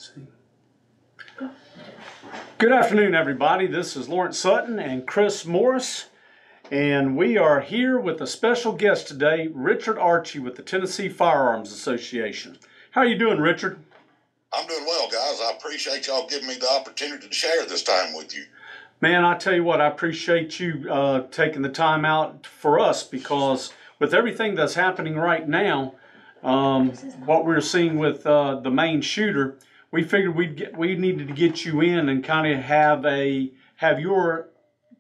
See. Good afternoon, everybody. This is Lawrence Sutton and Chris Morris, and we are here with a special guest today, Richard Archie with the Tennessee Firearms Association. How are you doing, Richard? I'm doing well, guys. I appreciate y'all giving me the opportunity to share this time with you. Man, I tell you what, I appreciate you taking the time out for us, because with everything that's happening right now, what we're seeing with the main shooter, we figured we needed to get you in and kind of have your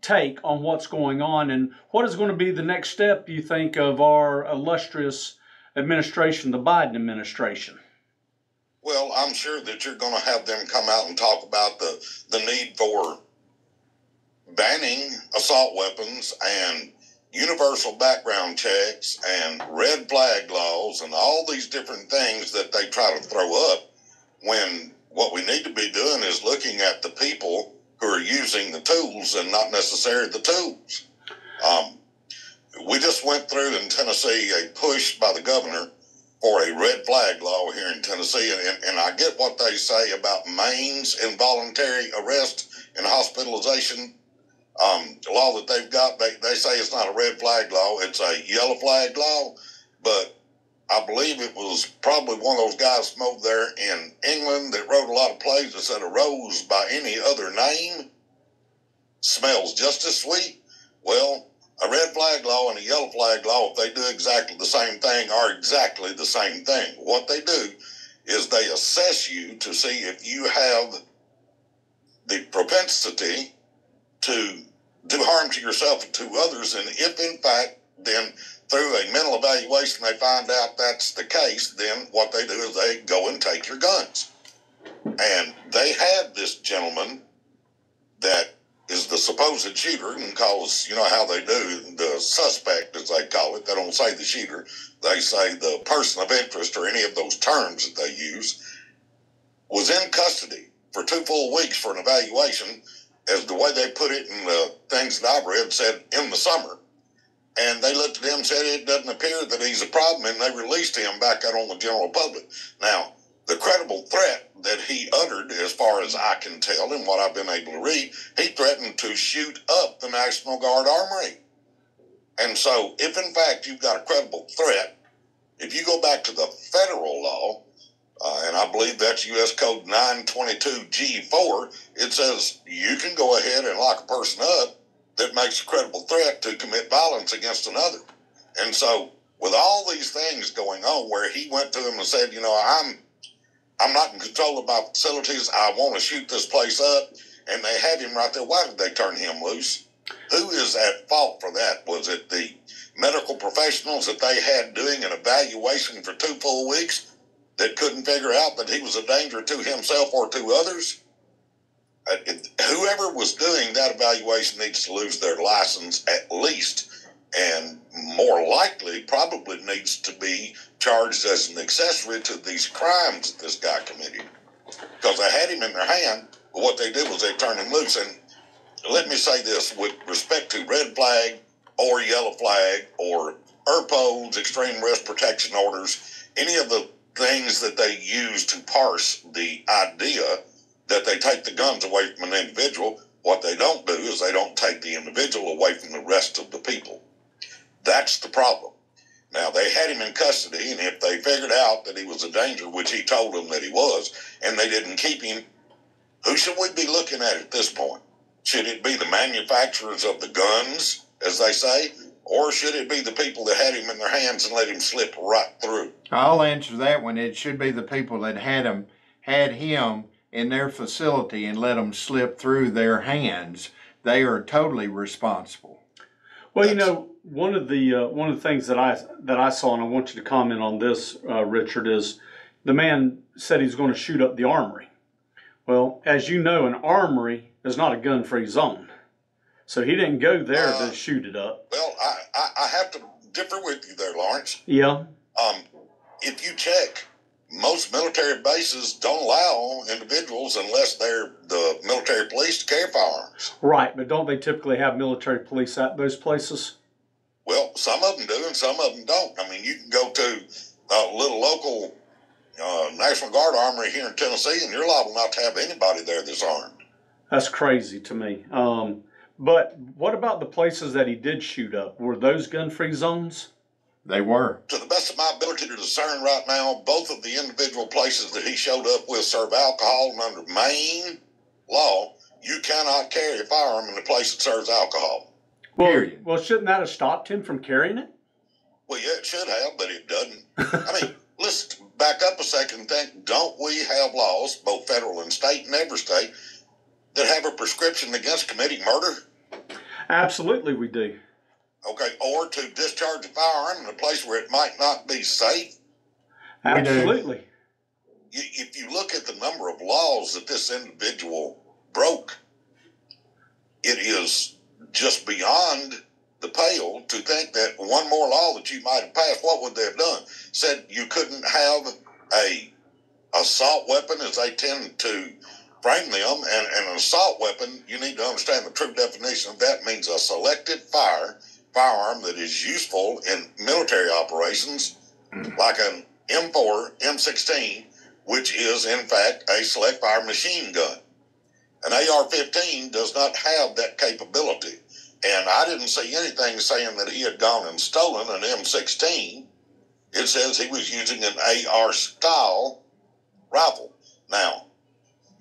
take on what's going on and what is going to be the next step, you think, of our illustrious administration, the Biden administration. Well, I'm sure that you're going to have them come out and talk about the need for banning assault weapons and universal background checks and red flag laws and all these different things that they try to throw up, when what we need to be doing is looking at the people who are using the tools and not necessarily the tools. We just went through in Tennessee a push by the governor for a red flag law here in Tennessee, and I get what they say about Maine's involuntary arrest and hospitalization law that they've got. They say it's not a red flag law, it's a yellow flag law, but I believe it was probably one of those guys from over there in England that wrote a lot of plays that said a rose by any other name smells just as sweet. Well, a red flag law and a yellow flag law, if they do exactly the same thing, are exactly the same thing. What they do is they assess you to see if you have the propensity to do harm to yourself and to others, and if in fact then through a mental evaluation they find out that's the case, then what they do is they go and take your guns. And they had this gentleman that is the supposed shooter, because you know how they do, the suspect, as they call it, they don't say the shooter, they say the person of interest or any of those terms that they use, was in custody for 2 full weeks for an evaluation, as the way they put it in the things that I've read said in the summer. And they looked at him and said it doesn't appear that he's a problem, and they released him back out on the general public. Now, the credible threat that he uttered, as far as I can tell and what I've been able to read, he threatened to shoot up the National Guard Armory. And so, if in fact you've got a credible threat, if you go back to the federal law, and I believe that's U.S. Code 922G4, it says you can go ahead and lock a person up that makes a credible threat to commit violence against another. And so, with all these things going on, where he went to them and said, you know, I'm not in control of my facilities, I want to shoot this place up, and they had him right there. Why did they turn him loose? Who is at fault for that? Was it the medical professionals that they had doing an evaluation for 2 full weeks that couldn't figure out that he was a danger to himself or to others? Whoever was doing that evaluation needs to lose their license at least, and more likely probably needs to be charged as an accessory to these crimes that this guy committed, because they had him in their hand, but what they did was they turned him loose. And let me say this, with respect to red flag or yellow flag or ERPOs, extreme risk protection orders, any of the things that they use to parse the idea that they take the guns away from an individual, what they don't do is they don't take the individual away from the rest of the people. That's the problem. Now, they had him in custody, and if they figured out that he was a danger, which he told them that he was, and they didn't keep him, who should we be looking at this point? Should it be the manufacturers of the guns, as they say, or should it be the people that had him in their hands and let him slip right through? I'll answer that one. It should be the people that had him in their facility and let them slip through their hands. They are totally responsible. Well, you know, one of the things that I saw, and I want you to comment on this, Richard, is the man said he's going to shoot up the armory. Well, as you know, an armory is not a gun-free zone, so he didn't go there to shoot it up. Well, I have to differ with you there, Lawrence. Yeah. If you check, most military bases don't allow individuals, unless they're the military police, to carry firearms. Right, but don't they typically have military police at those places? Well, some of them do and some of them don't. I mean, you can go to a little local National Guard armory here in Tennessee, and you're liable not to have anybody there that's armed. That's crazy to me. But what about the places that he did shoot up? Were those gun-free zones? They were. To the best of my ability to discern right now, both of the individual places that he showed up with serve alcohol, and under Maine law, you cannot carry a firearm in a place that serves alcohol. Well, shouldn't that have stopped him from carrying it? Well, yeah, it should have, but it doesn't. I mean, let's back up a second and think, don't we have laws, both federal and state and every state, that have a prescription against committing murder? Absolutely, we do. Okay, or to discharge a firearm in a place where it might not be safe? Absolutely. If you look at the number of laws that this individual broke, it is just beyond the pale to think that one more law that you might have passed, what would they have done? Said you couldn't have a assault weapon, as they tend to frame them, and an assault weapon, you need to understand the true definition of that means a selected firearm that is useful in military operations, like an M4, M16, which is in fact a select fire machine gun. An AR-15 does not have that capability. And I didn't see anything saying that he had gone and stolen an M16. It says he was using an AR-style rifle. Now,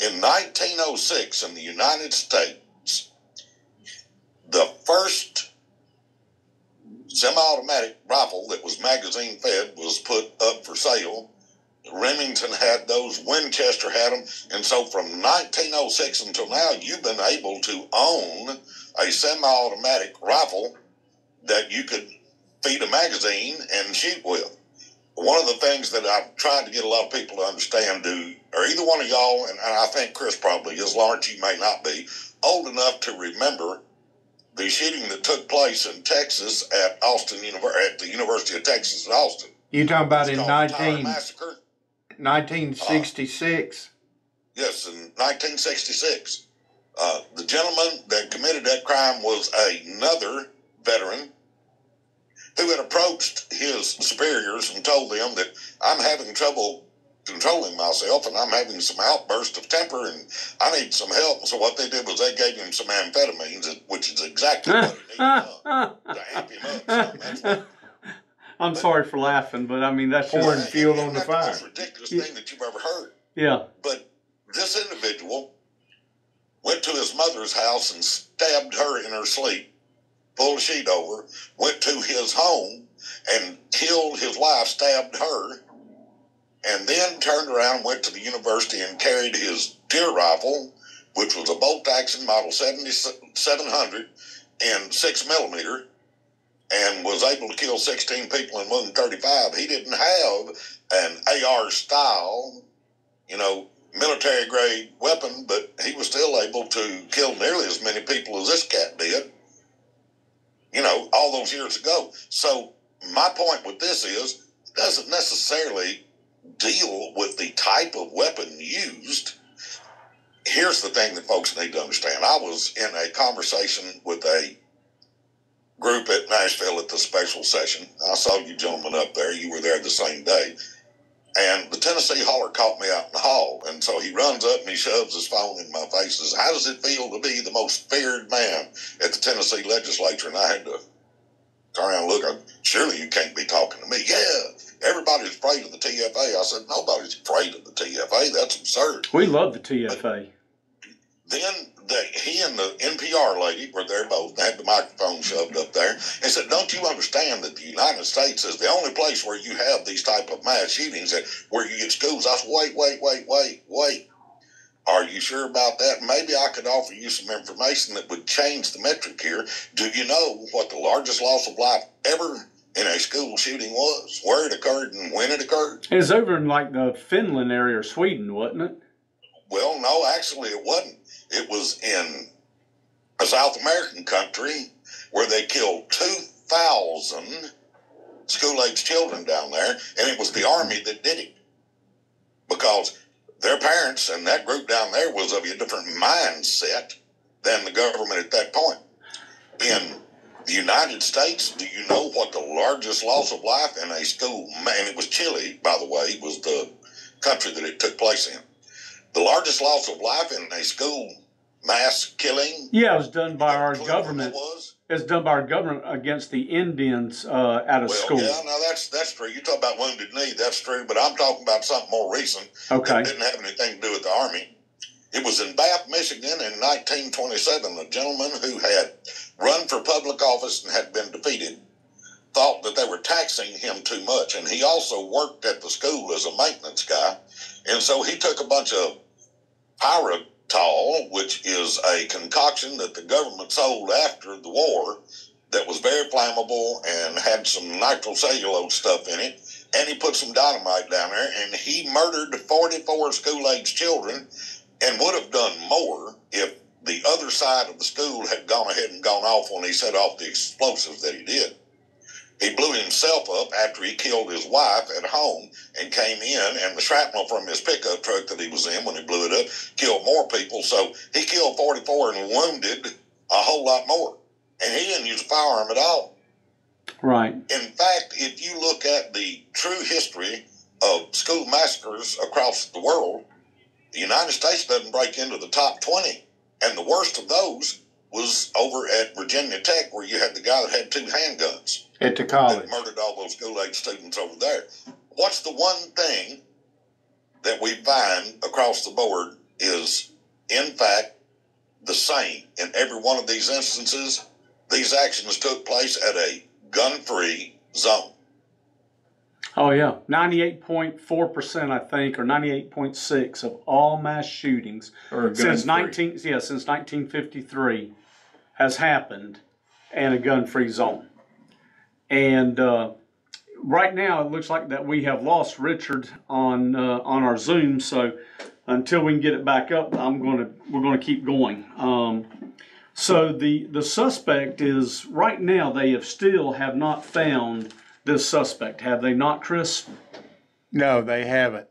in 1906 in the United States, the first semi-automatic rifle that was magazine-fed was put up for sale. Remington had those, Winchester had them, and so from 1906 until now, you've been able to own a semi-automatic rifle that you could feed a magazine and shoot with. One of the things that I've tried to get a lot of people to understand, are either one of y'all, and I think Chris probably is, Lawrence, you may not be, old enough to remember the shooting that took place in Texas at the University of Texas at Austin. You talking about in Massacre? 1966? Yes, in 1966. The gentleman that committed that crime was another veteran who had approached his superiors and told them that I'm having trouble controlling myself and I'm having some outburst of temper and I need some help. And so what they did was they gave him some amphetamines, which is exactly what he needed to amp him up. So that's what, I'm sorry for laughing, but I mean, that's just pouring fuel on the fire. That's the most ridiculous thing that you've ever heard. Yeah. But this individual went to his mother's house and stabbed her in her sleep, pulled a sheet over, went to his home and killed his wife, stabbed her, and then turned around and went to the university and carried his deer rifle, which was a bolt-action model 7700 and 6mm, and was able to kill 16 people and wound 35. He didn't have an AR-style, military-grade weapon, but he was still able to kill nearly as many people as this cat did, all those years ago. So my point with this is, it doesn't necessarily deal with the type of weapon used. Here's the thing that folks need to understand. I was in a conversation with a group at Nashville at the special session. I saw you gentlemen up there. You were there the same day. And the Tennessee holler caught me out in the hall. And so he runs up and he shoves his phone in my face and says, how does it feel to be the most feared man at the Tennessee legislature? And I had to turn around and look. Surely you can't be talking to me. Yeah, everybody's afraid of the TFA. I said, nobody's afraid of the TFA. That's absurd. We love the TFA. But then he and the NPR lady were there both. They had the microphone shoved up there. And said, don't you understand that the United States is the only place where you have these type of mass shootings, where you get schools? I said, wait. Are you sure about that? Maybe I could offer you some information that would change the metric here. Do you know what the largest loss of life ever in a school shooting was? Where it occurred and when it occurred? It was over in like the Finland area or Sweden, wasn't it? Well, no, actually it wasn't. It was in a South American country where they killed 2,000 school-age children down there, and it was the Army that did it. Because their parents and that group down there was of a different mindset than the government at that point. In the United States, do you know what the largest loss of life in a school, and it was Chile, by the way, was the country that it took place in. The largest loss of life in a school mass killing. Yeah, it was done by our Cleveland government. Was. It's done by our government against the Indians at a school. Yeah, no, that's true. You talk about Wounded Knee, that's true. But I'm talking about something more recent Okay. that didn't have anything to do with the Army. It was in Bath, Michigan in 1927. A gentleman who had run for public office and had been defeated thought that they were taxing him too much. And he also worked at the school as a maintenance guy. And so he took a bunch of Pyritol, which is a concoction that the government sold after the war that was very flammable and had some nitrocellulose stuff in it. And he put some dynamite down there, and he murdered 44 school-age children and would have done more if the other side of the school had gone ahead and gone off when he set off the explosives that he did. He blew himself up after he killed his wife at home and came in, and the shrapnel from his pickup truck that he was in when he blew it up killed more people. So he killed 44 and wounded a whole lot more. And he didn't use a firearm at all. Right. In fact, if you look at the true history of school massacres across the world, the United States doesn't break into the top 20. And the worst of those was over at Virginia Tech, where you had the guy that had 2 handguns. At the college. That murdered all those school-age students over there. What's the one thing that we find across the board is, in fact, the same in every one of these instances? These actions took place at a gun-free zone. Oh yeah, 98.4%, I think, or 98.6% of all mass shootings since 1953 has happened in a gun-free zone. And right now, it looks like that we have lost Richard on our Zoom. So until we can get it back up, we're gonna keep going. So the suspect is, right now they still have not found this suspect, have they not, Chris? No, they haven't.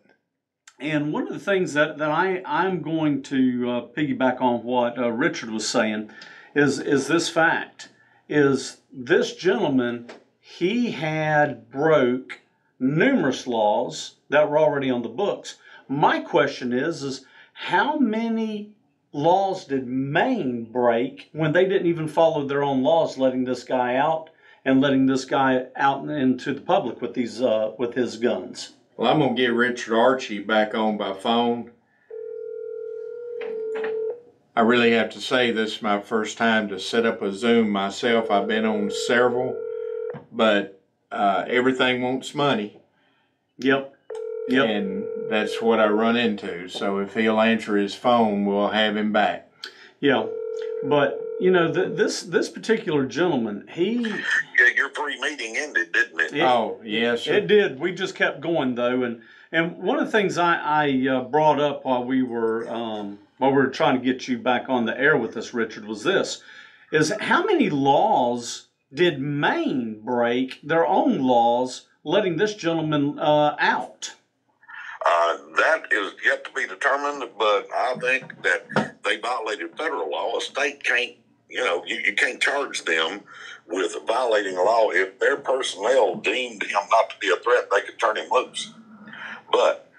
And one of the things that I'm going to piggyback on what Richard was saying is this fact, is this gentleman, he had broke numerous laws that were already on the books. My question is how many laws did Maine break when they didn't even follow their own laws, letting this guy out and letting this guy out into the public with these with his guns? Well, I'm gonna get Richard Archie back on by phone. I really have to say this is my first time to set up a Zoom myself. I've been on several, but everything wants money. Yep. Yep. And that's what I run into. So if he'll answer his phone, we'll have him back. Yeah, but you know, this particular gentleman, Yeah, your free meeting ended, didn't it? Oh, yes, sir. It did. We just kept going though, and one of the things I brought up while we were trying to get you back on the air with us, Richard, was this: is how many laws did Maine break, their own laws, letting this gentleman out? That is yet to be determined, but I think that they violated federal law. A state can't, you can't charge them with violating a law. If their personnel deemed him not to be a threat, they could turn him loose. But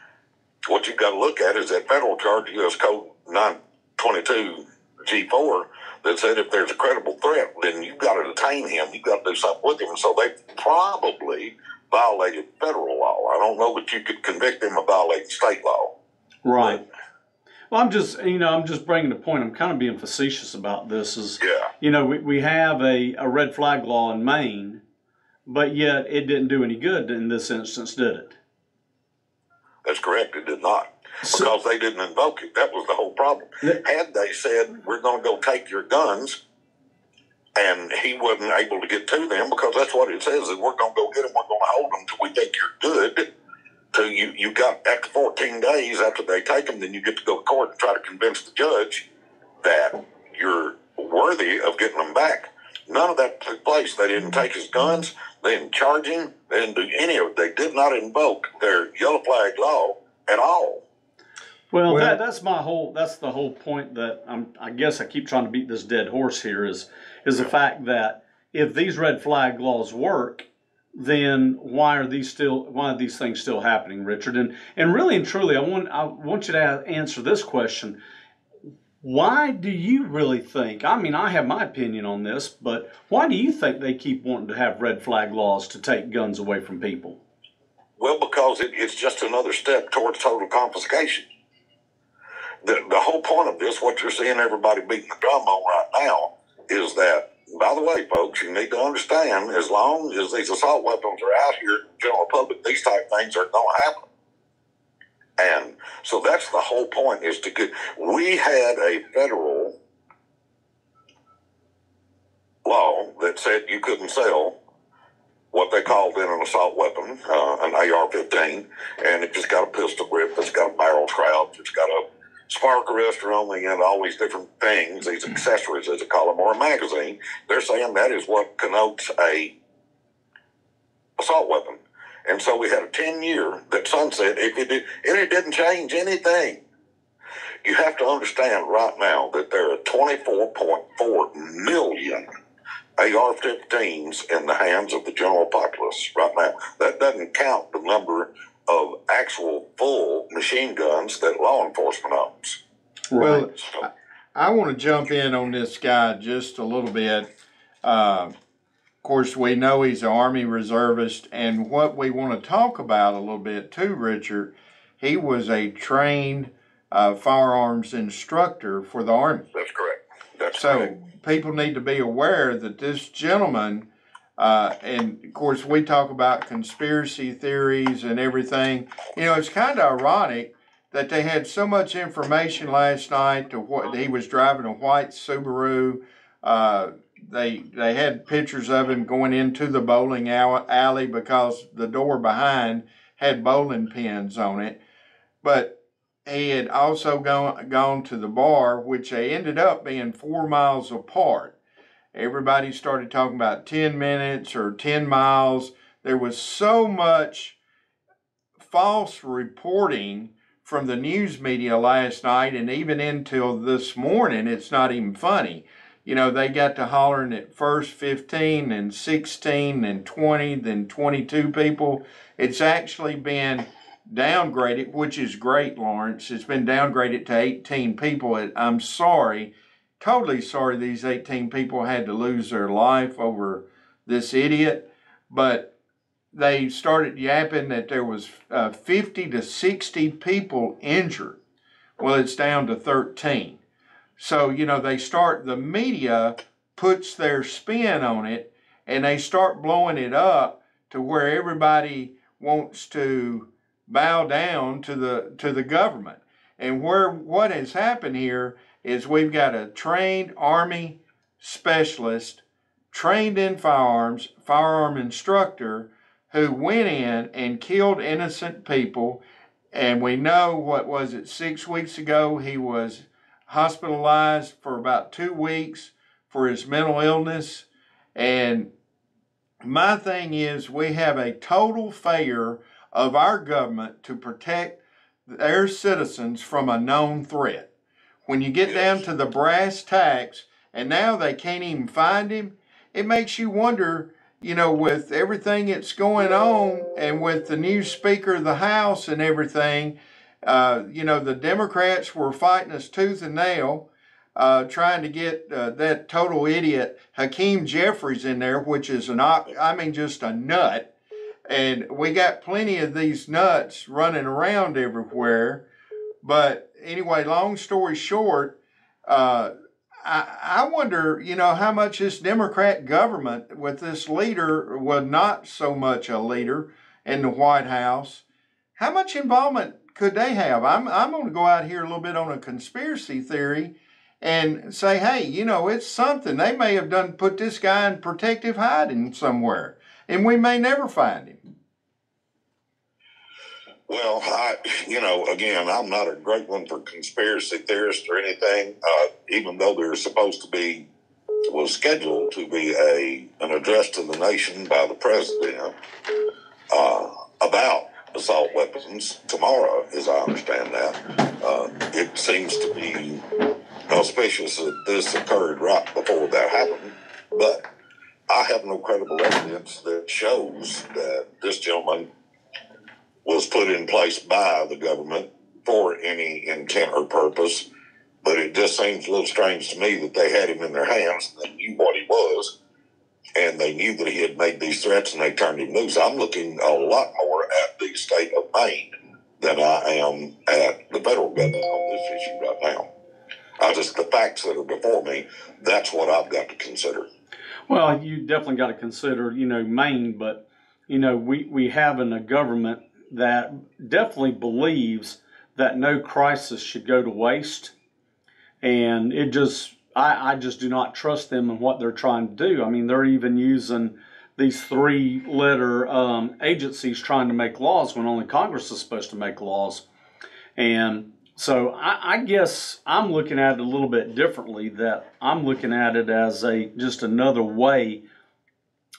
what you've got to look at is that federal charge, U.S. Code 922 G4, that said if there's a credible threat, then you've got to detain him. You've got to do something with him. So they probably violated federal law. I don't know that you could convict him of violating state law. Right. Well, I'm just bringing the point. I'm kind of being facetious about this. We have a red flag law in Maine, but yet it didn't do any good in this instance, did it? That's correct. It did not. Because they didn't invoke it. That was the whole problem. Had they said, we're going to go take your guns, and he wasn't able to get to them, because that's what it says, is we're going to go get them, we're going to hold them until we think you're good. So you got, after 14 days after they take them, then you get to go to court and try to convince the judge that you're worthy of getting them back. None of that took place. They didn't take his guns. They didn't charge him. They didn't do any of it. They did not invoke their yellow flag law at all. Well, that's the whole point that I guess I keep trying to beat this dead horse here is the fact that if these red flag laws work, then why are these things still happening, Richard? And really and truly, I want you to answer this question. Why do you really think, I mean, I have my opinion on this, but why do you think they keep wanting to have red flag laws to take guns away from people? Well, because it's just another step towards total confiscation. The whole point of this, what you're seeing everybody beating the drum on right now, is that, by the way, folks, you need to understand, as long as these assault weapons are out here in the general public, these type things are going to happen. And so that's the whole point, is to get, we had a federal law that said you couldn't sell what they called in an assault weapon, an AR-15, and it just got a pistol grip, it's got a barrel crouch, it's got a spark arrestor on the end, all these different things, these accessories, as they call them, or a magazine. They're saying that is what connotes a assault weapon. And so we had a 10-year that sunset, and it didn't change anything. You have to understand right now that there are 24.4 million AR-15s in the hands of the general populace right now. That doesn't count the number of actual full machine guns that law enforcement owns. Well, I want to jump in on this guy just a little bit. Of course, we know he's an Army reservist, and what we want to talk about a little bit too, Richard, he was a trained firearms instructor for the Army. That's correct. That's so correct. People need to be aware that this gentleman, and of course we talk about conspiracy theories and everything. You know, it's kind of ironic that they had so much information last night to what he was driving a white Subaru. They had pictures of him going into the bowling alley because the door behind had bowling pins on it. But he had also gone to the bar, which they ended up being 4 miles apart. Everybody started talking about 10 minutes or 10 miles. There was so much false reporting from the news media last night, and even until this morning, it's not even funny. You know, they got to hollering at first 15 and 16 and 20, then 22 people. It's actually been downgraded, which is great, Lawrence. It's been downgraded to 18 people. I'm sorry, totally sorry these 18 people had to lose their life over this idiot, but they started yapping that there was 50 to 60 people injured. Well, it's down to 13. So, you know, the media puts their spin on it, and they start blowing it up to where everybody wants to bow down to the government. And what has happened here is we've got a trained Army specialist, trained in firearms, firearm instructor, who went in and killed innocent people. And we know, 6 weeks ago, he was hospitalized for about 2 weeks for his mental illness. And my thing is, we have a total failure of our government to protect their citizens from a known threat. When you get down to the brass tacks, and now they can't even find him, it makes you wonder, you know, with everything that's going on and with the new Speaker of the House and everything, you know, the Democrats were fighting us tooth and nail, trying to get that total idiot Hakeem Jeffries in there, which is just a nut. And we got plenty of these nuts running around everywhere. But anyway, long story short, I wonder, you know, how much this Democrat government with this leader, well, not so much a leader in the White House, how much involvement could they have? I'm going to go out here a little bit on a conspiracy theory and say, hey, you know, it's something. They may have put this guy in protective hiding somewhere, and we may never find him. Well, again, I'm not a great one for conspiracy theorists or anything, even though there's supposed to be, was scheduled to be an address to the nation by the president about assault weapons tomorrow, as I understand that. It seems to be auspicious that this occurred right before that happened, but I have no credible evidence that shows that this gentleman was put in place by the government for any intent or purpose. But it just seems a little strange to me that they had him in their hands, and they knew what he was, and they knew that he had made these threats, and they turned him loose. I'm looking a lot more at the state of Maine than I am at the federal government on this issue right now. The facts that are before me, that's what I've got to consider. Well, you definitely got to consider, Maine, but, we have in a government that definitely believes that no crisis should go to waste. And I just do not trust them in what they're trying to do. I mean, they're even using these 3-letter agencies trying to make laws when only Congress is supposed to make laws. And so I guess I'm looking at it a little bit differently, that I'm looking at it as just another way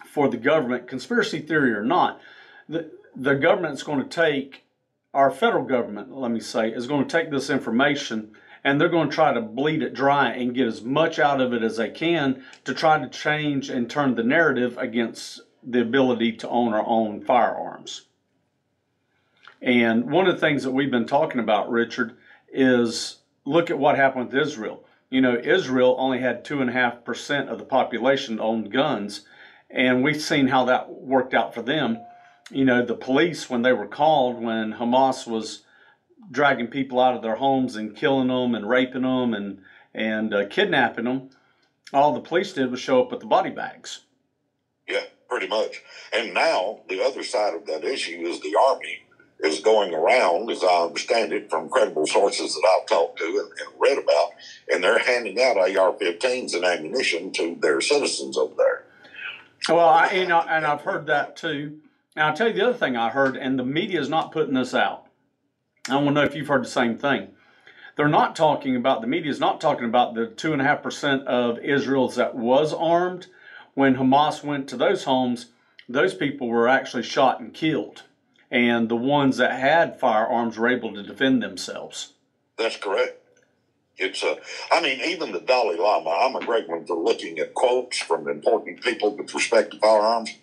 for the government, conspiracy theory or not, the government's going to take, our federal government, let me say, is going to take this information and they're going to try to bleed it dry and get as much out of it as they can to try to change and turn the narrative against the ability to own our own firearms. And one of the things that we've been talking about, Richard, is look at what happened with Israel. Israel only had 2.5% of the population owned guns, and we've seen how that worked out for them. The police, when they were called, when Hamas was dragging people out of their homes and killing them and raping them and kidnapping them, all the police did was show up with the body bags. Yeah, pretty much. And now the other side of that issue is the Army is going around, as I understand it, from credible sources that I've talked to and read about, and they're handing out AR-15s and ammunition to their citizens over there. Well, and I've heard that too. And I'll tell you the other thing I heard, and the media is not putting this out. I want to know if you've heard the same thing. They're not talking about, the media is not talking about the 2.5% of Israel's that was armed. When Hamas went to those homes, those people were actually shot and killed. And the ones that had firearms were able to defend themselves. That's correct. Even the Dalai Lama, I'm a great one for looking at quotes from important people with respect to firearms.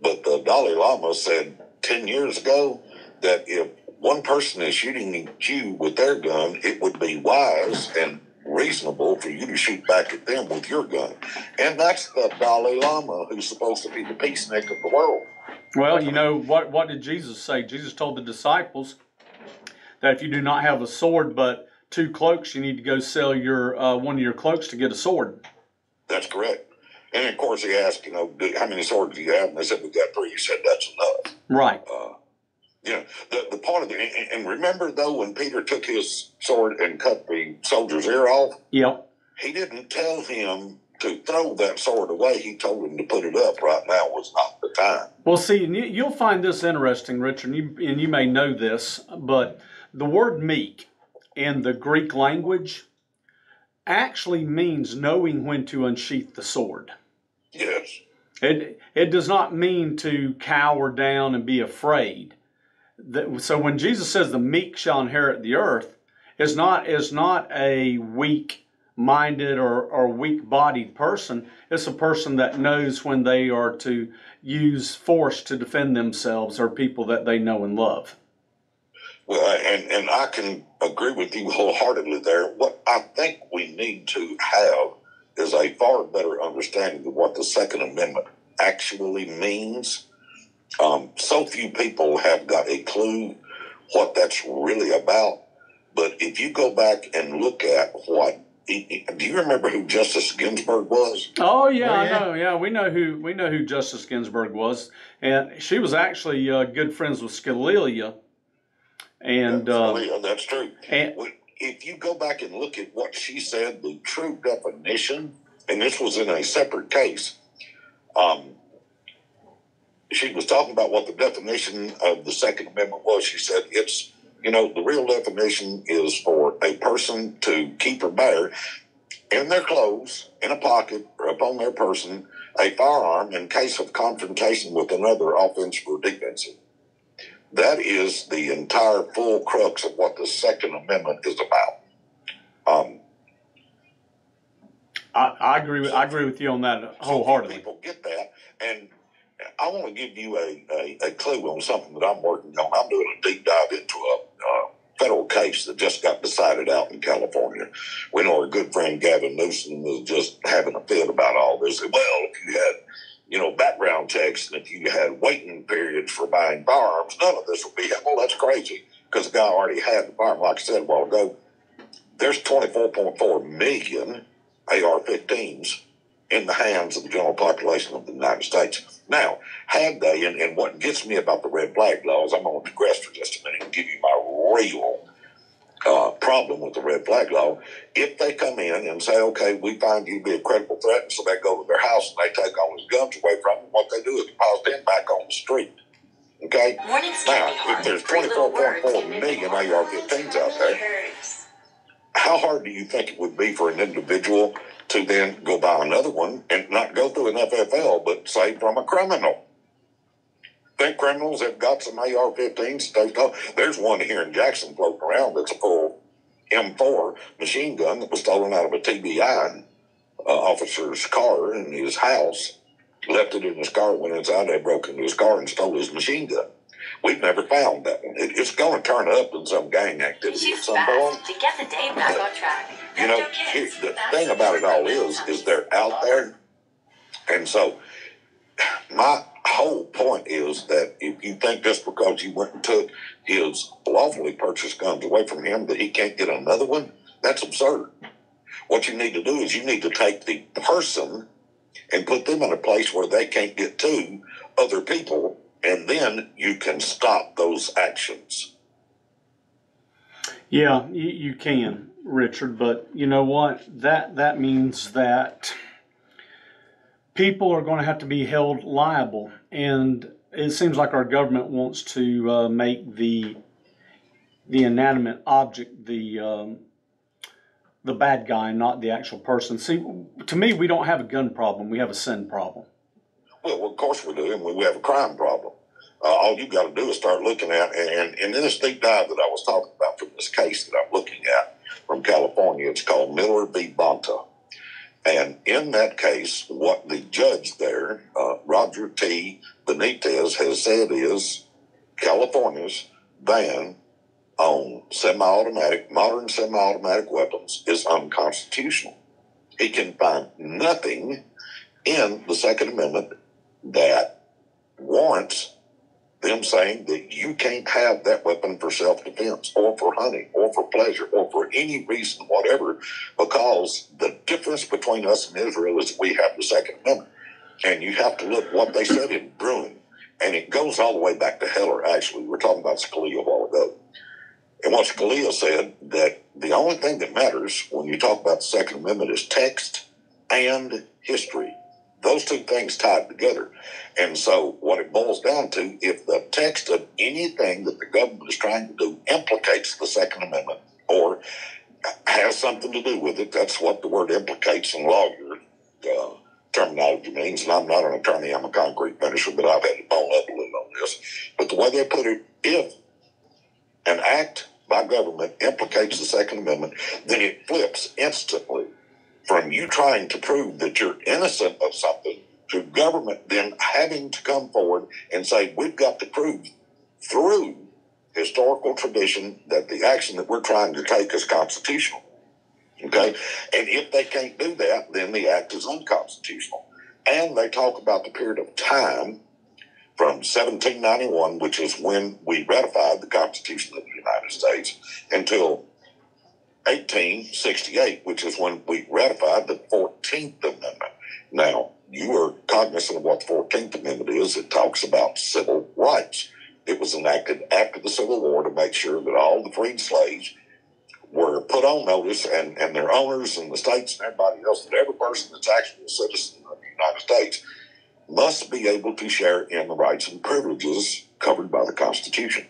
But the Dalai Lama said 10 years ago that if one person is shooting at you with their gun, it would be wise and reasonable for you to shoot back at them with your gun. And that's the Dalai Lama, who's supposed to be the peacenik of the world. Well, what did Jesus say? Jesus told the disciples that if you do not have a sword but 2 cloaks, you need to go sell your one of your cloaks to get a sword. That's correct. And of course he asked, how many swords do you have? And they said, we got 3. He said, that's enough. Right. The part of it, and remember though, when Peter took his sword and cut the soldier's ear off? Yep. He didn't tell him to throw that sword away. He told him to put it up. Right now was not the time. Well, see, you'll find this interesting, Richard, and you may know this, but the word meek in the Greek language actually means knowing when to unsheath the sword. Yes. It does not mean to cower down and be afraid. So when Jesus says the meek shall inherit the earth, is not a weak-minded or weak-bodied person. It's a person that knows when they are to use force to defend themselves or people that they know and love. Well, and I can agree with you wholeheartedly there. What I think we need to have is a far better understanding of what the Second Amendment actually means. So few people have got a clue what that's really about. But if you go back and look at do you remember who Justice Ginsburg was? Oh yeah, I know. Yeah, we know who Justice Ginsburg was, and she was actually good friends with Scalia. And Scalia, that's true. And if you go back and look at what she said, the true definition, and this was in a separate case. She was talking about what the definition of the Second Amendment was. She said it's, the real definition is for a person to keep or bear in their clothes, in a pocket, or upon their person, a firearm in case of confrontation with another, offensive or defensive. That is the entire full crux of what the Second Amendment is about. I agree with you on that wholeheartedly. People get that, And I want to give you a clue on something that I'm working on. I'm doing a deep dive into a federal case that just got decided out in California. We know our good friend Gavin Newsom was just having a fit about all this. Well, if you had, background checks, and if you had waiting periods for buying firearms, none of this would be, well, that's crazy, because the guy already had the firearm. Like I said a while ago, there's 24.4 million AR-15s in the hands of the general population of the United States. Now, had they, and what gets me about the red flag laws, I'm going to digress for just a minute and give you my real problem with the red flag law. If they come in and say, okay, we find you to be a credible threat, so they go to their house and they take all his guns away from them, what they do is deposit them back on the street. Okay? Now, if there's 24.4 million AR-15s out there, how hard do you think it would be for an individual to then go buy another one and not go through an FFL, but say from a criminal? Think criminals have got some AR-15s? There's one here in Jackson floating around that's a full M4 machine gun that was stolen out of a TBI officer's car in his house. Left it in his car, went inside, they broke into his car and stole his machine gun. We've never found that one. It's going to turn up in some gang activity at some point. To get the day back on track. The thing about it all is they're out there. And so my whole point is that if you think just because you went and took his lawfully purchased guns away from him that he can't get another one, that's absurd. What you need to do is you need to take the person and put them in a place where they can't get to other people, and then you can stop those actions. Yeah, you can, Richard, but you know what? That means that people are going to have to be held liable, and it seems like our government wants to make the inanimate object the bad guy, not the actual person. See, to me, we don't have a gun problem; we have a sin problem. Well, of course we do, and we have a crime problem. All you got to do is start looking at, and in this deep dive that I was talking about from this case that I'm looking at from California, it's called Miller v. Bonta. And in that case, what the judge there, Roger T. Benitez, has said is California's ban on modern semi-automatic weapons is unconstitutional. He can find nothing in the Second Amendment that warrants them saying that you can't have that weapon for self-defense or for hunting or for pleasure or for any reason whatever, because the difference between us and Israel is we have the Second Amendment. And you have to look what they said in Bruin, and it goes all the way back to Heller, actually. We're talking about Scalia a while ago. And what Scalia said, that the only thing that matters when you talk about the Second Amendment is text and history. Those two things tied together. And so what it boils down to, if the text of anything that the government is trying to do implicates the Second Amendment or has something to do with it, that's what the word implicates in lawyer terminology means. And I'm not an attorney, I'm a concrete finisher, but I've had to bone up a little on this. But the way they put it, if an act by government implicates the Second Amendment, then it flips instantly from you trying to prove that you're innocent of something to government then having to come forward and say, we've got to prove through historical tradition that the action that we're trying to take is constitutional. Okay? And if they can't do that, then the act is unconstitutional. And they talk about the period of time from 1791, which is when we ratified the Constitution of the United States, until 1868, which is when we ratified the 14th Amendment. Now, you are cognizant of what the 14th Amendment is. It talks about civil rights. It was enacted after the Civil War to make sure that all the freed slaves were put on notice, and their owners and the states and everybody else, that every person that's actually a citizen of the United States must be able to share in the rights and privileges covered by the Constitution.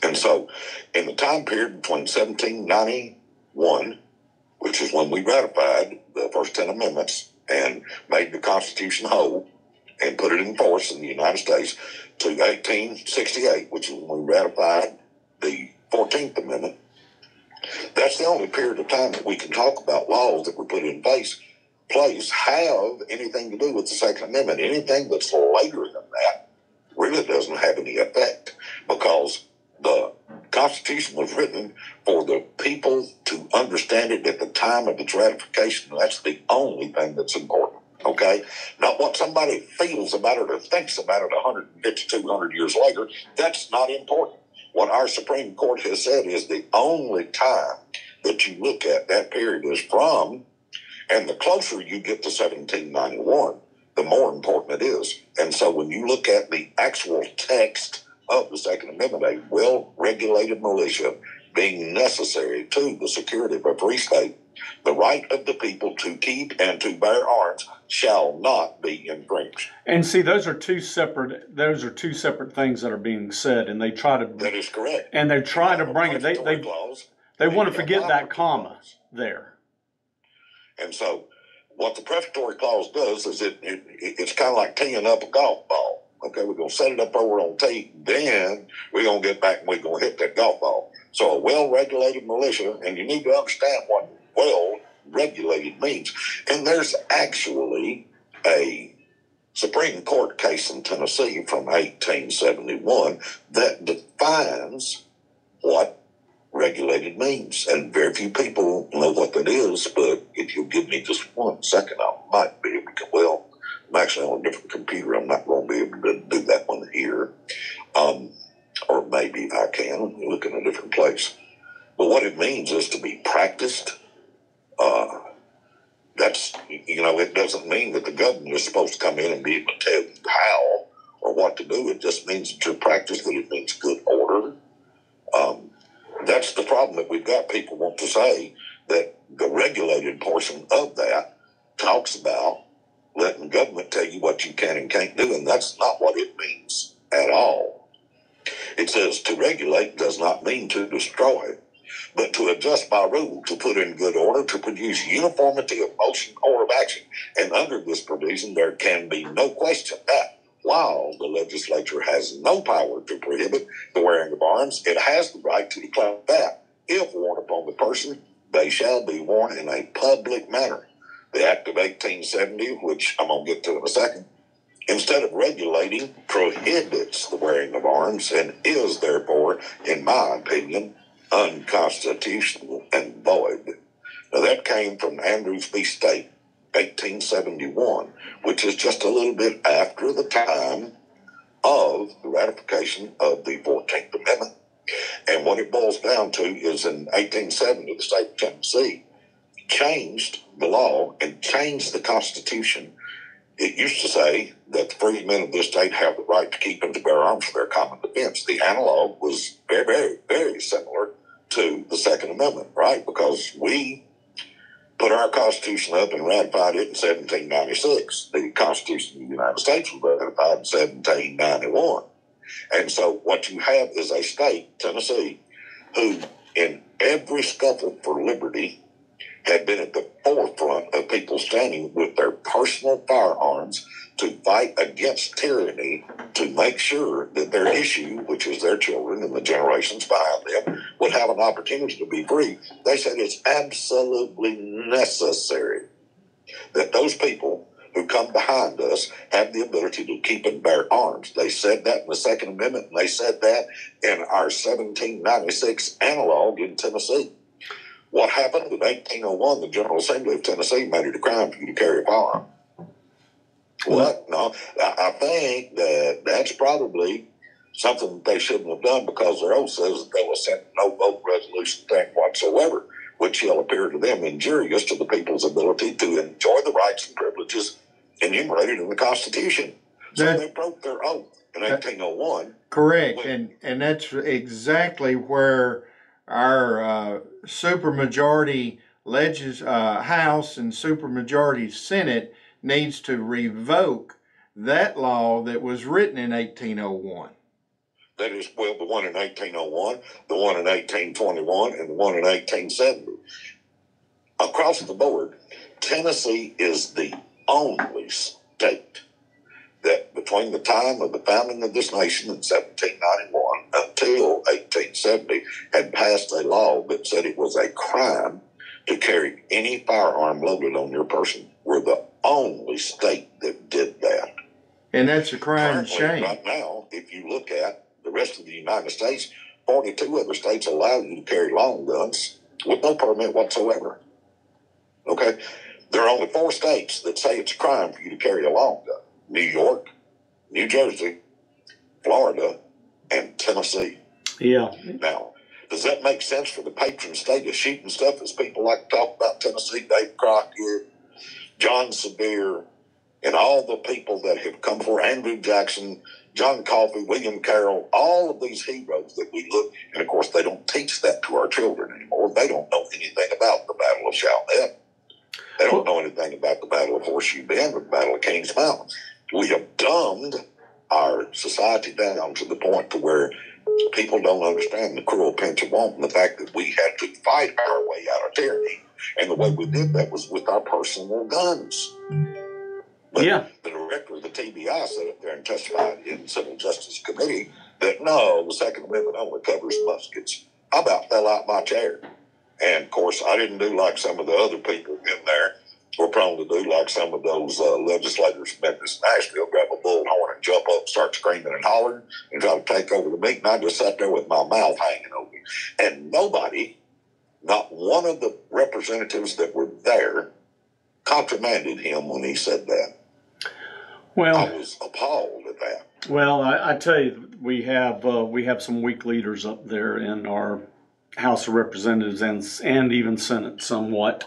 And so, in the time period between 1791, which is when we ratified the first 10 amendments and made the Constitution whole and put it in force in the United States, to 1868, which is when we ratified the 14th Amendment, that's the only period of time that we can talk about laws that were put in place place have anything to do with the Second Amendment. Anything that's later than that really doesn't have any effect, because the Constitution was written for the people to understand it at the time of its ratification. That's the only thing that's important, okay? Not what somebody feels about it or thinks about it 150, 200 years later. That's not important. What our Supreme Court has said is the only time that you look at that period is from, and the closer you get to 1791, the more important it is. And so when you look at the actual text of the Second Amendment, a well-regulated militia being necessary to the security of a free state, the right of the people to keep and to bear arms shall not be infringed. And see, those are two separate things that are being said, and they try to. That is correct. And they try to bring it. They want to forget that comma there. And so, what the prefatory clause does is it's kind of like teeing up a golf ball. Okay, we're going to set it up over on tee, then we're going to get back and we're going to hit that golf ball. So a well-regulated militia, and you need to understand what well-regulated means. And there's actually a Supreme Court case in Tennessee from 1871 that defines what regulated means. And very few people know what that is, but if you'll give me just 1 second, I might be able to, well, I'm actually on a different computer. I'm not going to be able to do that one here. Or maybe I can look in a different place. But what it means is to be practiced. It doesn't mean that the government is supposed to come in and be able to tell you how or what to do. It just means that you're practiced, that it means good order. That's the problem that we've got. People want to say that the regulated portion of that talks about letting government tell you what you can and can't do, and that's not what it means at all. It says to regulate does not mean to destroy, but to adjust by rule, to put in good order, to produce uniformity of motion or of action. And under this provision, there can be no question that while the legislature has no power to prohibit the wearing of arms, it has the right to declare that if worn upon the person, they shall be worn in a public manner. The Act of 1870, which I'm going to get to in a second, instead of regulating, prohibits the wearing of arms and is therefore, in my opinion, unconstitutional and void. Now that came from Andrews v. State, 1871, which is just a little bit after the time of the ratification of the 14th Amendment. And what it boils down to is in 1870, the state of Tennessee changed the law and changed the Constitution. It used to say that the free men of this state have the right to keep and to bear arms for their common defense. The analog was very, very, very similar to the Second Amendment, right? Because we put our Constitution up and ratified it in 1796. The Constitution of the United States was ratified in 1791. And so what you have is a state, Tennessee, who in every scuffle for liberty had been at the forefront of people standing with their personal firearms to fight against tyranny, to make sure that their issue, which is their children and the generations behind them, would have an opportunity to be free. They said it's absolutely necessary that those people who come behind us have the ability to keep and bear arms. They said that in the Second Amendment, and they said that in our 1796 analog in Tennessee. What happened in 1801, the General Assembly of Tennessee made it a crime for you to carry a firearm. What? No, I think that that's probably something that they shouldn't have done, because their oath says that they will send no vote resolution thing whatsoever, which shall appear to them injurious to the people's ability to enjoy the rights and privileges enumerated in the Constitution. So they broke their oath in 1801. Correct, and that's exactly where our supermajority House and supermajority Senate needs to revoke that law that was written in 1801. That is, well, the one in 1801, the one in 1821, and the one in 1870. Across the board, Tennessee is the only state that between the time of the founding of this nation in 1791 until 1870 had passed a law that said it was a crime to carry any firearm loaded on your person. We're the only state that did that. And that's a crying Currently, shame. right now, if you look at the rest of the United States, 42 other states allow you to carry long guns with no permit whatsoever. Okay? There are only 4 states that say it's a crime for you to carry a long gun. New York, New Jersey, Florida, and Tennessee. Yeah. Now, does that make sense for the patron state of shooting stuff, as people like to talk about Tennessee? Dave Crockett, John Sevier, and all the people that have come before, Andrew Jackson, John Coffey, William Carroll, all of these heroes that we look, and of course they don't teach that to our children anymore. They don't know anything about the Battle of Chalmette. They don't know anything about the Battle of Horseshoe Bend or the Battle of Kings Mountain. We have dumbed our society down to the point to where people don't understand the cruel pinch of want and the fact that we had to fight our way out of tyranny. And the way we did that was with our personal guns. But Yeah. the director of the TBI sat up there and testified in the Civil Justice Committee that no, the Second Amendment only covers muskets. I about fell out my chair. And of course, I didn't do like some of the other people in there were prone to do, like some of those legislators from Memphis, Nashville, grab a bullhorn and jump up, start screaming and hollering, and try to take over the meeting. I just sat there with my mouth hanging open. And nobody, not one of the representatives that were there, countermanded him when he said that. Well, I was appalled at that. Well, I tell you, we have some weak leaders up there in our House of Representatives and even Senate somewhat.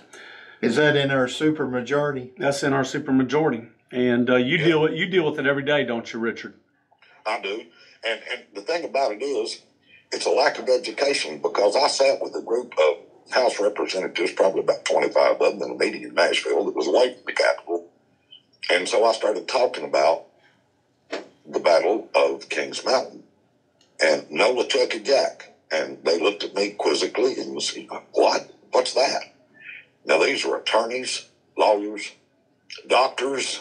Is that in our supermajority? That's in our supermajority, and you deal with it every day, don't you, Richard? I do, and the thing about it is, it's a lack of education, because I sat with a group of House representatives, probably about 25 of them, in a meeting in Nashville that was away from the Capitol, and so I started talking about the Battle of Kings Mountain and Nola, Chuck, and Jack, and they looked at me quizzically and said, "What? What's that?" Now, these are attorneys, lawyers, doctors,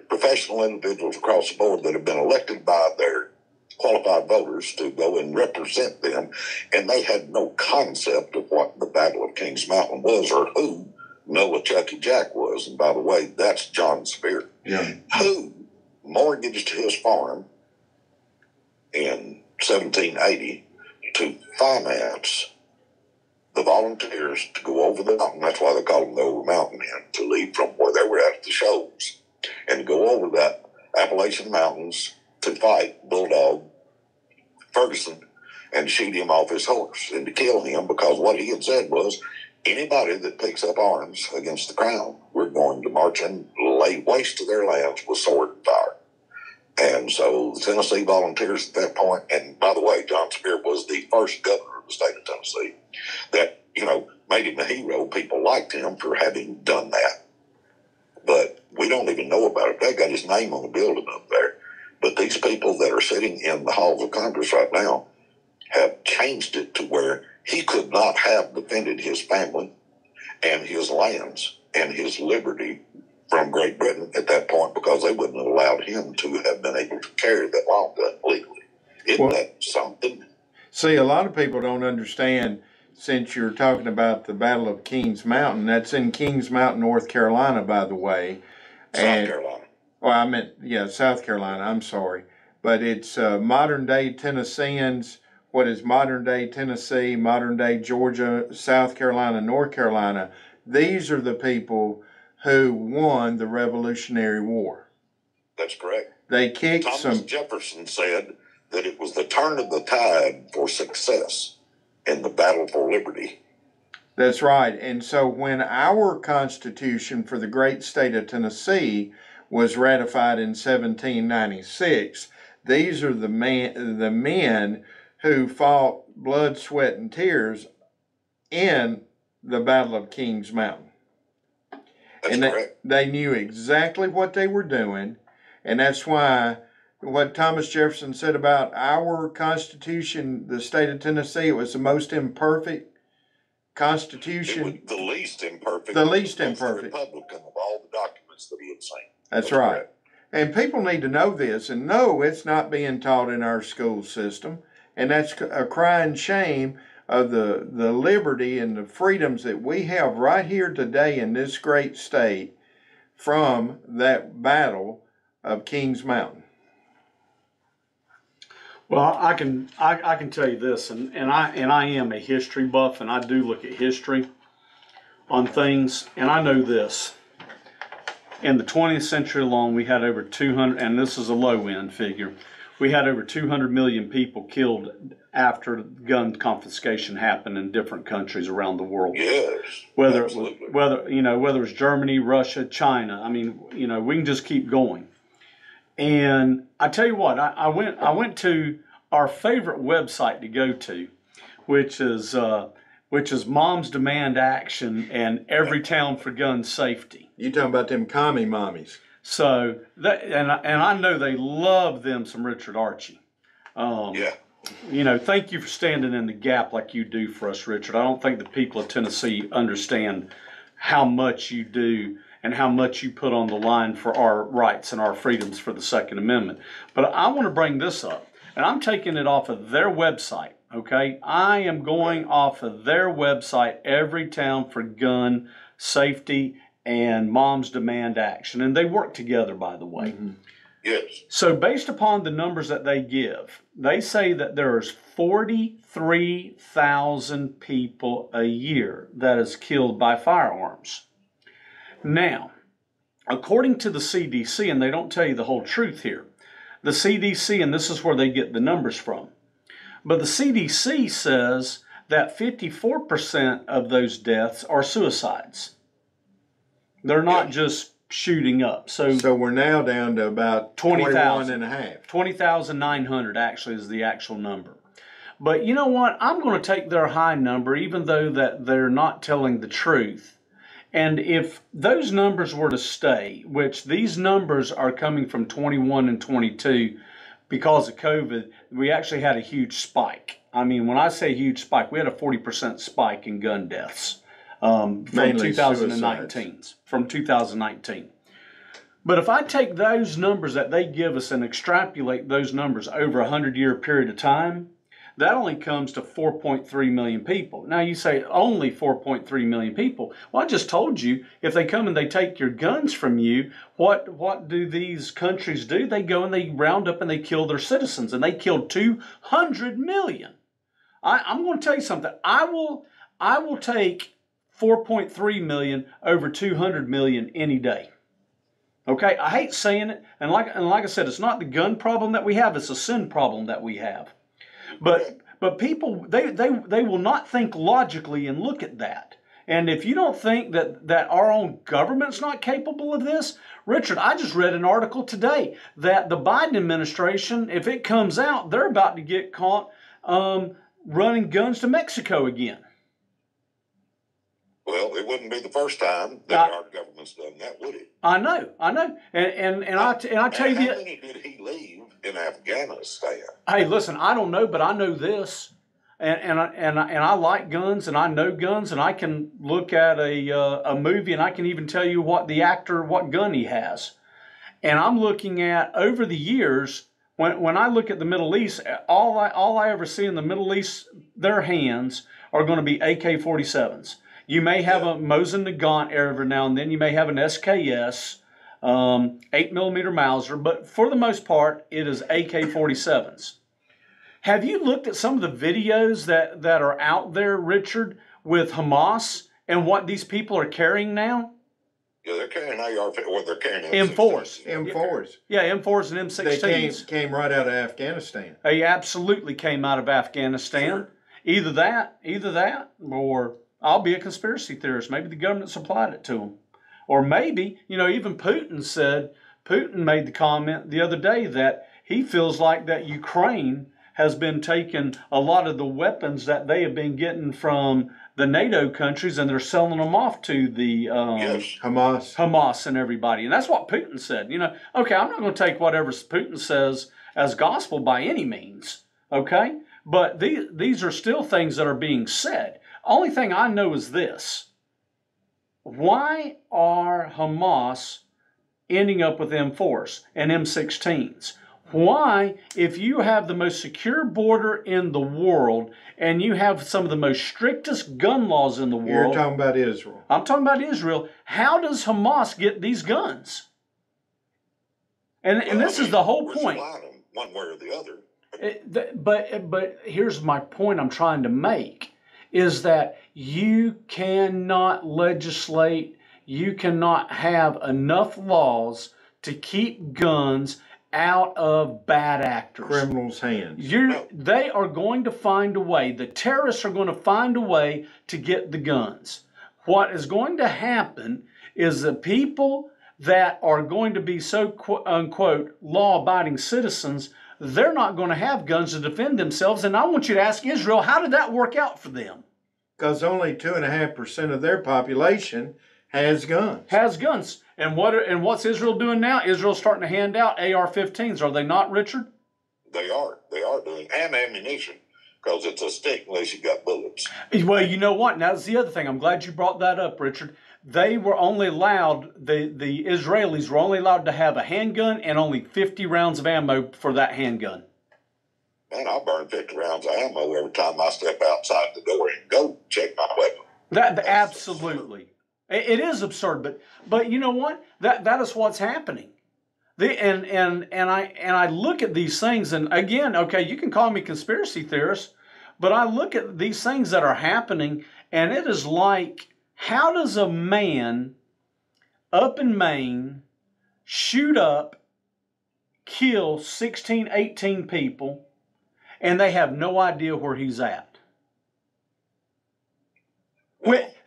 professional individuals across the board that have been elected by their qualified voters to go and represent them, and they had no concept of what the Battle of Kings Mountain was or who Nola, Chucky, Jack was. And by the way, that's John Spear, who mortgaged his farm in 1780 to finance the volunteers to go over the mountain. That's why they call them the Over Mountain Men, to leave from where they were at the shows and go over that Appalachian Mountains to fight Bulldog Ferguson and shoot him off his horse and to kill him, because what he had said was, anybody that picks up arms against the crown, we're going to march and lay waste to their lands with sword and fire. And so the Tennessee volunteers at that point, and by the way, John Spear was the first governor of the state of Tennessee that, made him a hero. People liked him for having done that. But we don't even know about it. They got his name on the building up there. But these people that are sitting in the halls of Congress right now have changed it to where he could not have defended his family and his lands and his liberty from Great Britain at that point, because they wouldn't have allowed him to have been able to carry that long gun legally. Isn't that something? See, a lot of people don't understand, since you're talking about the Battle of Kings Mountain. That's in Kings Mountain, North Carolina, by the way. South Carolina. Well, I meant, South Carolina, I'm sorry. But it's modern-day Tennesseans, what is modern-day Tennessee, modern-day Georgia, South Carolina, North Carolina. These are the people who won the Revolutionary War. That's correct. They kicked Thomas Jefferson said that it was the turn of the tide for success in the battle for liberty. That's right. And so when our Constitution for the great state of Tennessee was ratified in 1796, these are the men who fought blood, sweat, and tears in the Battle of Kings Mountain. That's correct. They knew exactly what they were doing, and that's why what Thomas Jefferson said about our Constitution, the state of Tennessee, it was the most imperfect Constitution. It was the least imperfect. The least imperfect. Republican of all the documents that he had seen. That's right. Correct. And people need to know this, and no, it's not being taught in our school system, and that's a crying shame of the liberty and the freedoms that we have right here today in this great state from that battle of Kings Mountain? Well, I can tell you this, and I am a history buff, and I do look at history on things, and I know this. In the 20th century alone, we had over 200, and this is a low end figure, we had over 200 million people killed after gun confiscation happened in different countries around the world. Yes, whether absolutely. it was, whether it was Germany, Russia, China. I mean, we can just keep going. And I tell you what, I went to our favorite website to go to, which is Moms Demand Action and Every Town for Gun Safety. You talking about them commie mommies? So that, and I know they love them some Richard Archie. Yeah. Thank you for standing in the gap like you do for us, Richard. I don't think the people of Tennessee understand how much you do and how much you put on the line for our rights and our freedoms for the Second Amendment. But I want to bring this up, and I'm taking it off of their website, okay? I am going off of their website, Every Town for Gun Safety and Moms Demand Action, and they work together, by the way. Mm-hmm. Yes. So based upon the numbers that they give, they say that there's 43,000 people a year that is killed by firearms. Now, according to the CDC, and they don't tell you the whole truth here, the CDC, and this is where they get the numbers from, but the CDC says that 54% of those deaths are suicides. They're not just shooting up. So we're now down to about 20,000 and a half. 20,900 actually is the actual number. But you know what? I'm going to take their high number, even though that they're not telling the truth. And if those numbers were to stay, which these numbers are coming from 21 and 22 because of COVID, we actually had a huge spike. I mean, when I say huge spike, we had a 40% spike in gun deaths. From 2019. But if I take those numbers that they give us and extrapolate those numbers over a 100-year period of time, that only comes to 4.3 million people. Now you say only 4.3 million people. Well, I just told you, if they come and they take your guns from you, what do these countries do? They go and they round up and they kill their citizens, and they killed 200 million. I'm going to tell you something. I will take 4.3 million over 200 million any day. Okay, I hate saying it, and like I said, it's not the gun problem that we have; it's a sin problem that we have. But people they will not think logically and look at that. And if you don't think that our own government's not capable of this, Richard, I just read an article today that the Biden administration, if it comes out, they're about to get caught running guns to Mexico again. Well, it wouldn't be the first time that our government's done that, would it? I know, and I tell you, how many did he leave in Afghanistan? Hey, listen, I don't know, but I know this, and I like guns, and I know guns, and I can look at a movie, and I can even tell you what gun he has, and I'm looking at over the years. When I look at the Middle East, all I ever see in the Middle East, their hands are going to be AK-47s. You may have a Mosin Nagant every now and then. You may have an SKS, 8mm Mauser, but for the most part, it is AK-47s. Have you looked at some of the videos that are out there, Richard, with Hamas and what these people are carrying now? Yeah, they're carrying AR-15, or they're carrying M4s. M4s. Yeah, M4s and M16s. They came right out of Afghanistan. They absolutely came out of Afghanistan. Sure. Either that, or I'll be a conspiracy theorist. Maybe the government supplied it to them. Or maybe, even Putin made the comment the other day that he feels like that Ukraine has been taking a lot of the weapons that they have been getting from the NATO countries, and they're selling them off to the Hamas and everybody. And that's what Putin said. Okay, I'm not going to take whatever Putin says as gospel by any means, okay? But these are still things that are being said. Only thing I know is this. Why are Hamas ending up with M4s and M16s? Why, if you have the most secure border in the world and you have some of the most strictest gun laws in the world? You're talking about Israel. I'm talking about Israel. How does Hamas get these guns? And this is the whole point. One way or the other. But here's my point I'm trying to make, is that you cannot legislate, you cannot have enough laws to keep guns out of bad actors. Criminals' hands. They are going to find a way. The terrorists are going to find a way to get the guns. What is going to happen is the people that are going to be so quote unquote law-abiding citizens, they're not going to have guns to defend themselves. And I want you to ask Israel, how did that work out for them? Because only 2.5% of their population has guns. Has guns. And what's Israel doing now? Israel's starting to hand out AR-15s. Are they not, Richard? They are. They are doing, and ammunition, because it's a stick unless you got bullets. Well, you know what? Now, that's the other thing. I'm glad you brought that up, Richard. They were only allowed, the Israelis were only allowed to have a handgun and only 50 rounds of ammo for that handgun. Man, I burn 50 rounds of ammo every time I step outside the door and go check my weapon. That absolutely. It is absurd, but you know what? That is what's happening. And I look at these things, and again, okay, you can call me conspiracy theorist, but I look at these things that are happening, and it is like, how does a man up in Maine shoot up, kill 16, 18 people, and they have no idea where he's at?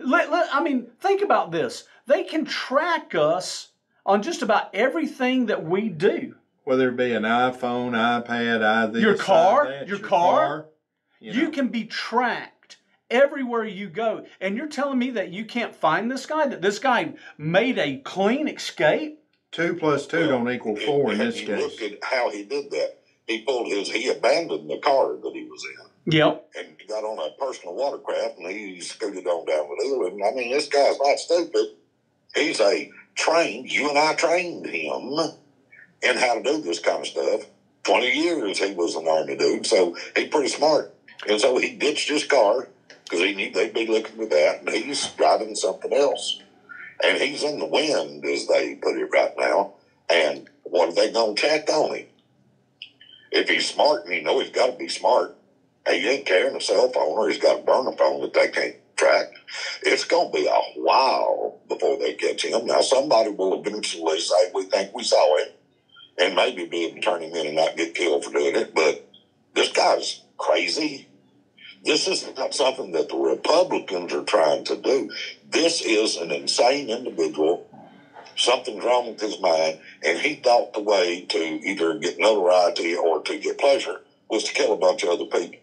I mean, think about this. They can track us on just about everything that we do. Whether it be an iPhone, iPad, your car. You can be tracked everywhere you go. And you're telling me that you can't find this guy? That this guy made a clean escape? 2 + 2 don't equal 4 in this case. Look at how he did that. He abandoned the car that he was in. Yep. And he got on a personal watercraft and he scooted on down the hill. And I mean, this guy's not stupid. He's you and I trained him in how to do this kind of stuff. 20 years he was an Army dude, so he's pretty smart. And so he ditched his car because he knew they'd be looking for that, and he's driving something else. And he's in the wind, as they put it right now. And what are they going to check on him? If he's smart, and he's got to be smart, and he ain't carrying a cell phone, or he's got a burner phone that they can't track, it's going to be a while before they catch him. Now, somebody will eventually say, we think we saw him, and maybe be able to turn him in and not get killed for doing it. But this guy's crazy. This is not something that the Republicans are trying to do. This is an insane individual. Something's wrong with his mind, and he thought the way to either get notoriety or to get pleasure was to kill a bunch of other people.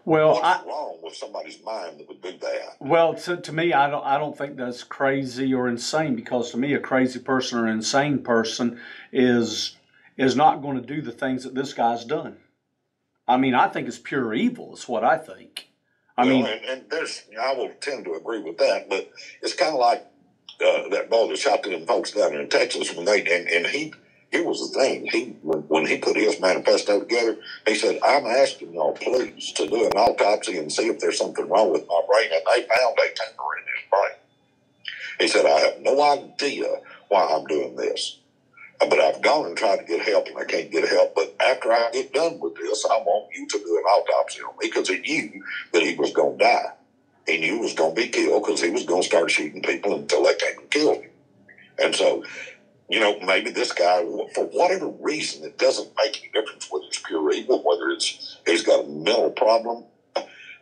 Well, what's wrong with somebody's mind that would do that? Well, to me, I don't think that's crazy or insane, because to me, a crazy person or an insane person is not going to do the things that this guy's done. I mean, I think it's pure evil. Is what I think. I will tend to agree with that, but it's kind of like that boy that shot them folks down in Texas when here was the thing. When he put his manifesto together, he said, I'm asking y'all please to do an autopsy and see if there's something wrong with my brain. And they found a tumor in his brain. He said, I have no idea why I'm doing this. But I've gone and tried to get help, and I can't get help. But after I get done with this, I want you to do an autopsy on me, because he knew that he was going to die. He knew he was going to be killed because he was going to start shooting people until they came and killed him. And so, maybe this guy, for whatever reason, it doesn't make any difference whether it's pure evil, whether he's got a mental problem.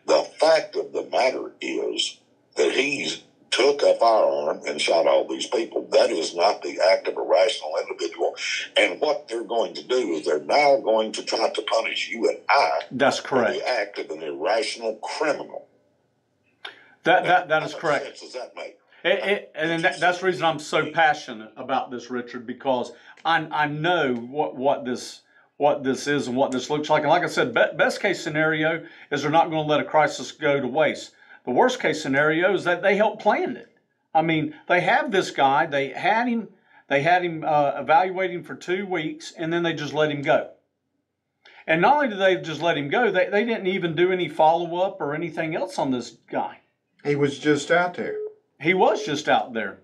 The fact of the matter is that he's took a firearm and shot all these people. That is not the act of a rational individual. And what they're going to do is they're now going to try to punish you and I. That's correct. For the act of an irrational criminal. That is correct. What sense does that make? That's the reason I'm so passionate about this, Richard, because I know what this is and what this looks like. And like I said, best case scenario is they're not going to let a crisis go to waste. The worst case scenario is that they helped plan it. I mean, they have this guy. They had him evaluating for 2 weeks, and then they just let him go. And not only did they just let him go, they didn't even do any follow-up or anything else on this guy. He was just out there. He was just out there.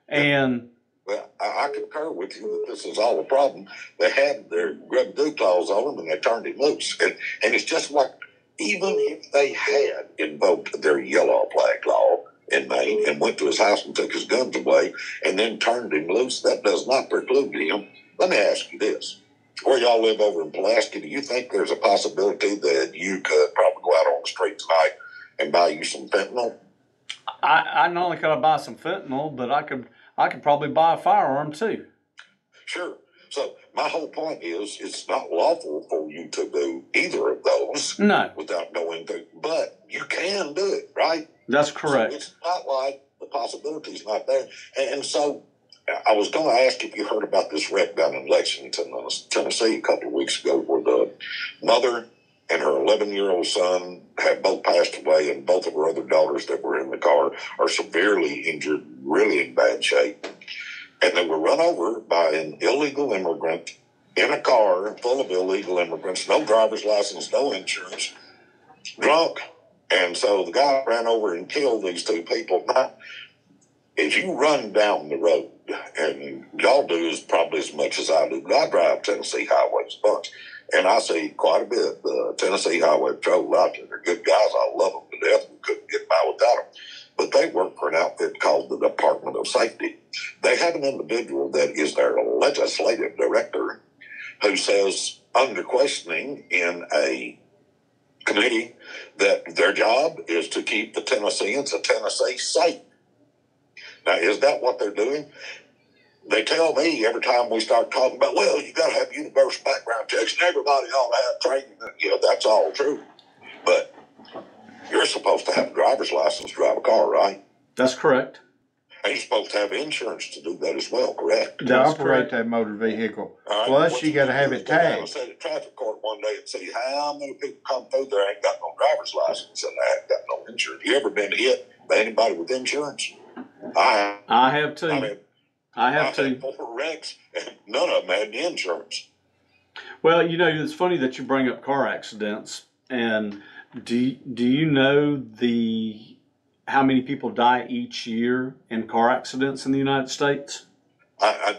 And well, I concur with you that this is all a problem. They had their grub dew claws on him and they turned him loose. And it's just like, even if they had invoked their yellow flag law in Maine and went to his house and took his guns away and then turned him loose, that does not preclude him. Let me ask you this. Where y'all live over in Pulaski, do you think there's a possibility that you could probably go out on the street tonight and buy you some fentanyl? I not only could I buy some fentanyl, but I could probably buy a firearm too. Sure. So my whole point is it's not lawful for you to do either of those without going through, but you can do it, right? That's correct. So it's not like the possibility's not there. And so I was going to ask if you heard about this wreck down in Lexington, Tennessee, a couple of weeks ago, where the mother and her 11-year-old son have both passed away, and both of her other daughters that were in the car are severely injured, really in bad shape. And they were run over by an illegal immigrant in a car full of illegal immigrants, no driver's license, no insurance, drunk. And so the guy ran over and killed these two people. Now, if you run down the road, and y'all do is probably as much as I do, but I drive Tennessee highways a bunch, and I see quite a bit the Tennessee Highway Patrol out there. They're good guys. I love them to death. We couldn't get by without them. But they work for an outfit called the Department of Safety. They have an individual that is their legislative director who says, under questioning in a committee, that their job is to keep the Tennesseans of Tennessee safe. Now, is that what they're doing? They tell me every time we start talking about, well, you got to have universal background checks and everybody ought to have training. You know, that's all true. But you're supposed to have a driver's license to drive a car, right? That's correct. And you're supposed to have insurance to do that as well, correct? To operate that motor vehicle. Right. Plus, you got to have it tagged. I sat at traffic court one day and see how many people come through there ain't got no driver's license and they ain't got no insurance. You ever been hit by anybody with insurance? I have too. I have had 4 wrecks and none of them had the insurance. Well, you know, it's funny that you bring up car accidents. And do you know how many people die each year in car accidents in the United States?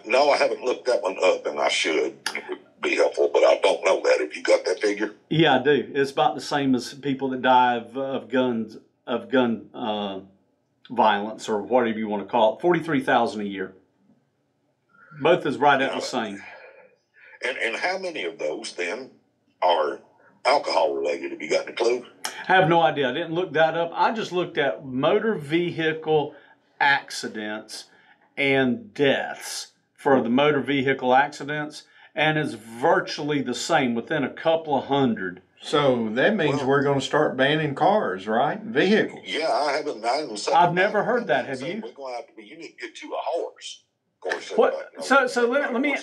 No, I haven't looked that one up, and I should. It would be helpful, but I don't know that. Have you got that figure? Yeah, I do. It's about the same as people that die of gun violence, or whatever you want to call it. 43,000 a year. Both is right at the same. And how many of those then are alcohol related? Have you got any clue? I have no idea. I didn't look that up. I just looked at motor vehicle accidents and deaths for the motor vehicle accidents, and it's virtually the same, within a couple of hundred. So that means we're going to start banning cars, right? Vehicles. Yeah, I haven't. I've never heard that. Have you? We're going to have to be. You need to get you a horse. Of course. What? So let me.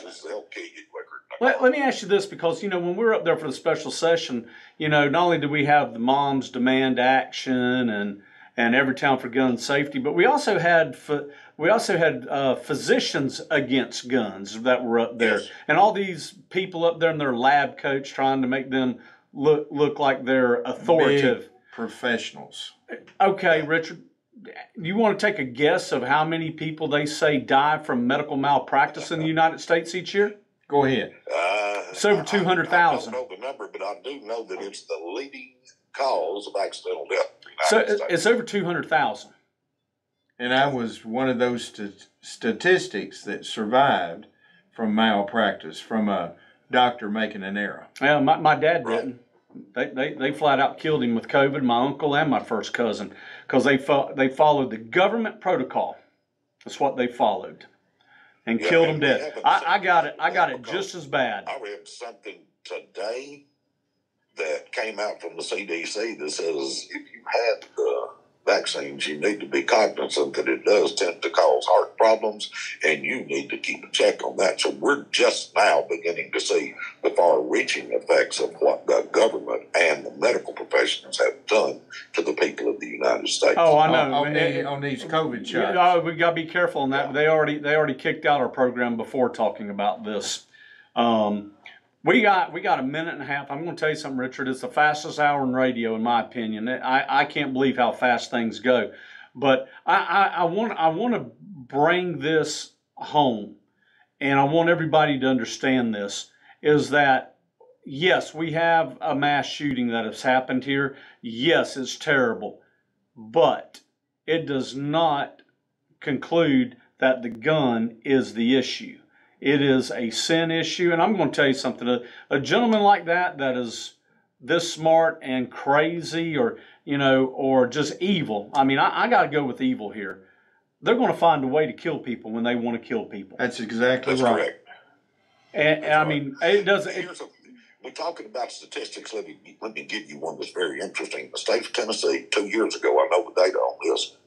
Let me ask you this, because, you know, when we were up there for the special session, you know, not only did we have the Moms Demand Action and Everytown for Gun Safety, but we also had physicians against guns that were up there, yes. And all these people up there in their lab coats trying to make them look like they're authoritative. Big professionals. Okay, Richard, you want to take a guess of how many people they say die from medical malpractice in the United States each year? Go ahead. It's over 200,000. I don't know the number, but I do know that it's the leading cause of accidental death. So it's over 200,000. And I was one of those statistics that survived from malpractice, from a doctor making an error. Yeah, my dad didn't. They flat out killed him with COVID, my uncle and my first cousin, because they followed the government protocol. That's what they followed. And killed them dead. I got it just as bad. I read something today that came out from the CDC that says if you had the vaccines, you need to be cognizant that it does tend to cause heart problems, and you need to keep a check on that. So we're just now beginning to see the far-reaching effects of what the government and the medical professionals have done to the people of the United States. Oh, I know. On these COVID shots. Yeah, we got to be careful on that. Yeah. They already kicked out our program before talking about this. We got a minute and a half. I'm going to tell you something, Richard. It's the fastest hour in radio, in my opinion. I can't believe how fast things go. But I want to bring this home, and I want everybody to understand this, is that, yes, we have a mass shooting that has happened here. Yes, it's terrible. But it does not conclude that the gun is the issue. It is a sin issue. And I'm going to tell you something. A gentleman like that is this smart and crazy, or, you know, or just evil. I mean, I got to go with evil here. They're going to find a way to kill people when they want to kill people. That's exactly That's right. correct. And I mean, it doesn't. We're talking about statistics. Let me give you one that's very interesting. The state of Tennessee, 2 years ago, I know the data on this,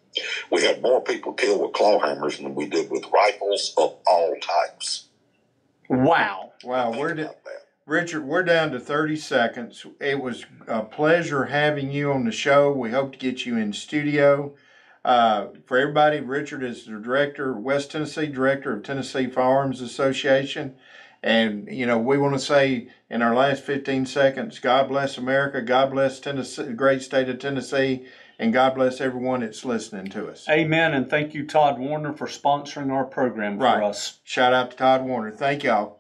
we had more people killed with claw hammers than we did with rifles of all types. Wow. Wow, Richard, we're down to 30 seconds. It was a pleasure having you on the show. We hope to get you in studio. For everybody, Richard is the director, West Tennessee director of Tennessee Firearms Association. And, you know, we want to say in our last 15 seconds, God bless America, God bless Tennessee, the great state of Tennessee, and God bless everyone that's listening to us. Amen. And thank you, Todd Warner, for sponsoring our program for us. Shout out to Todd Warner. Thank y'all.